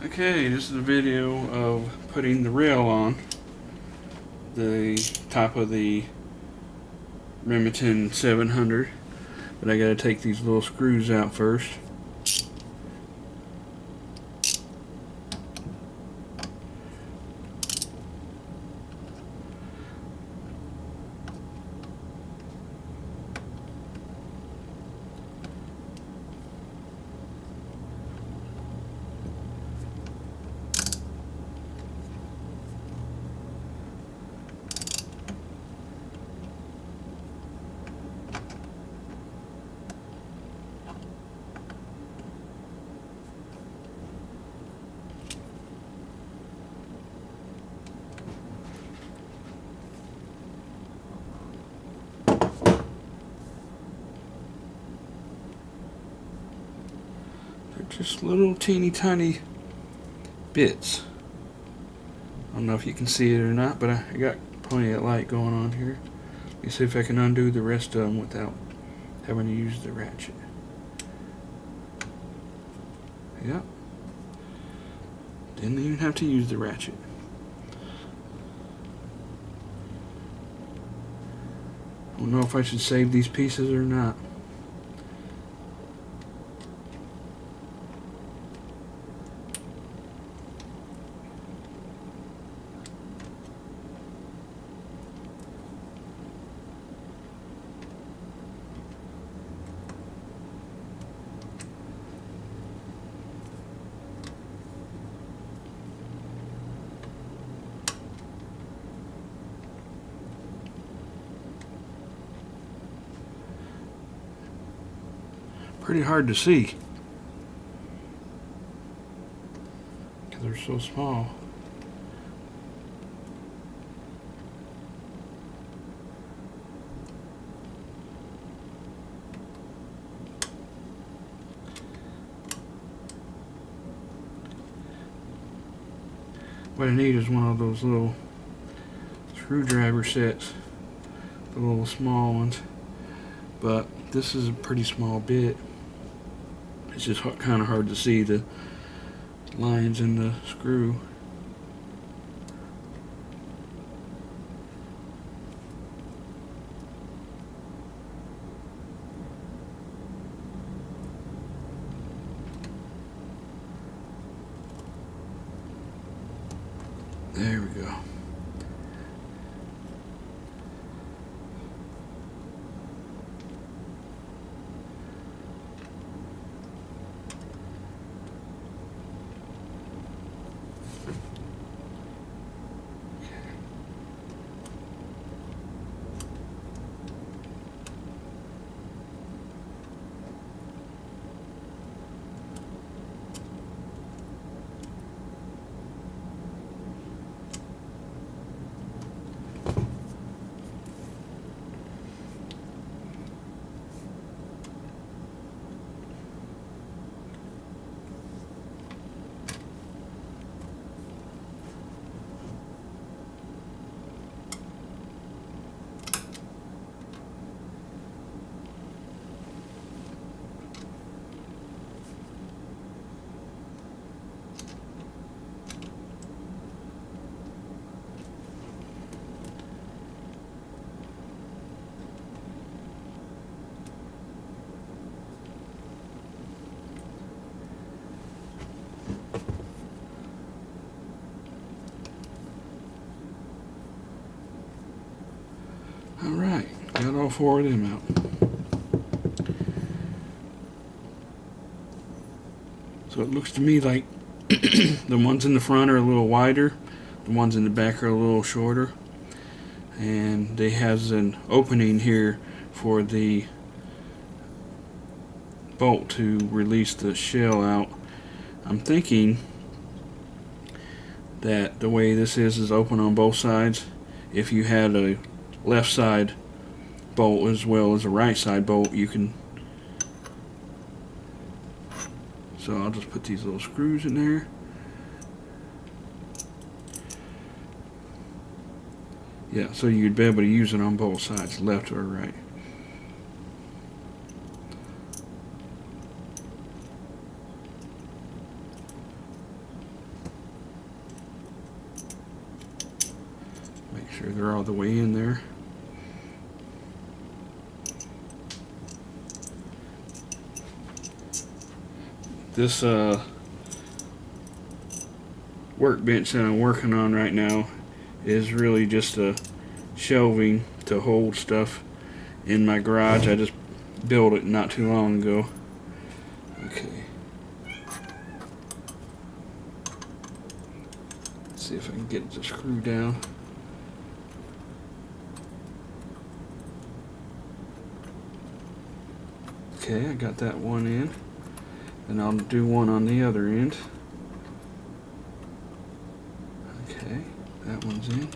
Okay, this is a video of putting the rail on the top of the Remington 700, but I gotta take these little screws out first. They're just little teeny tiny bits. I don't know if you can see it or not, but I got plenty of light going on here. Let me see if I can undo the rest of them without having to use the ratchet. Yep. Didn't even have to use the ratchet. I don't know if I should save these pieces or not. Pretty hard to see because they're so small. What I need is one of those little screwdriver sets, the little small ones, but this is a pretty small bit. It's just kind of hard to see the lines in the screw. There we go. Alright, got all four of them out. So it looks to me like the ones in the front are a little wider, the ones in the back are a little shorter, and they has an opening here for the bolt to release the shell out. I'm thinking that the way this is open on both sides. If you had a left side bolt as well as a right side bolt, you can. So I'll just put these little screws in there. Yeah, so you'd be able to use it on both sides, left or right. Sure they're all the way in there. This workbench that I'm working on right now is really just a shelving to hold stuff in my garage. I just built it not too long ago. Okay. Let's see if I can get the screw down. Okay, I got that one in. And I'll do one on the other end. Okay, that one's in.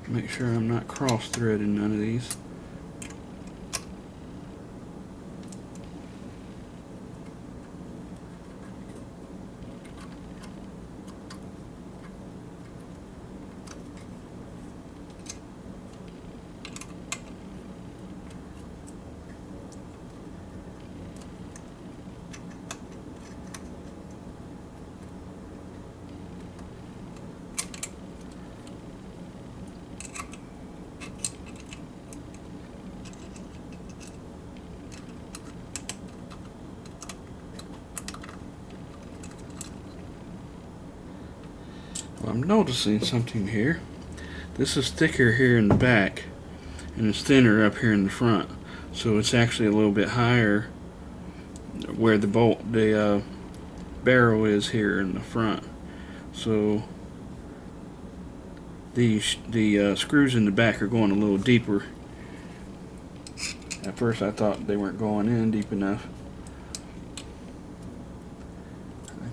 Make sure I'm not cross-threading none of these. Well, I'm noticing something here. This is thicker here in the back, and it's thinner up here in the front. So it's actually a little bit higher where the barrel is here in the front. So the screws in the back are going a little deeper. At first I thought they weren't going in deep enough.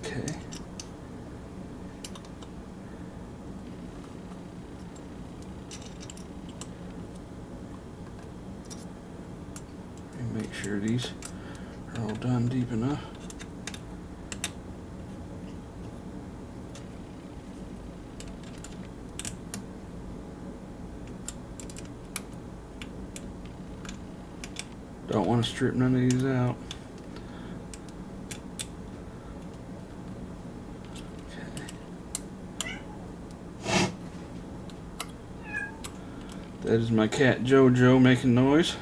Okay. Make sure these are all done deep enough. Don't want to strip none of these out. Okay. That is my cat Jojo making noise.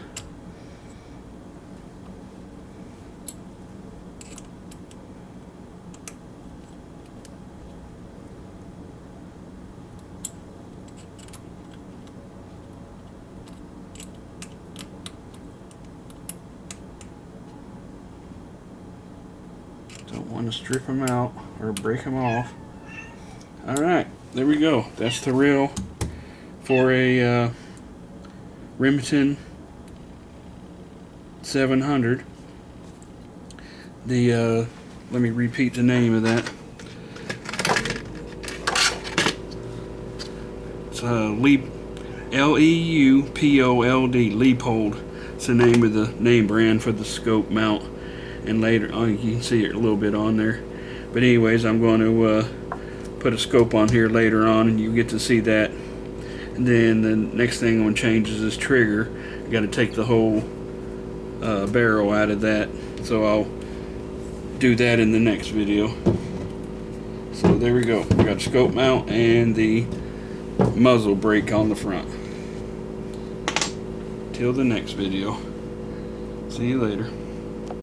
Don't want to strip them out or break them off. Alright, there we go. That's the reel for a Remington 700. Let me repeat the name of that. It's Leupold. Leupold. It's the name of the name brand for the scope mount. And later on, you can see it a little bit on there. But anyways, I'm going to put a scope on here later on, and you get to see that. And then the next thing I'm going to change is this trigger. I got to take the whole barrel out of that, so I'll do that in the next video. So there we go. We got a scope mount and the muzzle brake on the front. Till the next video. See you later.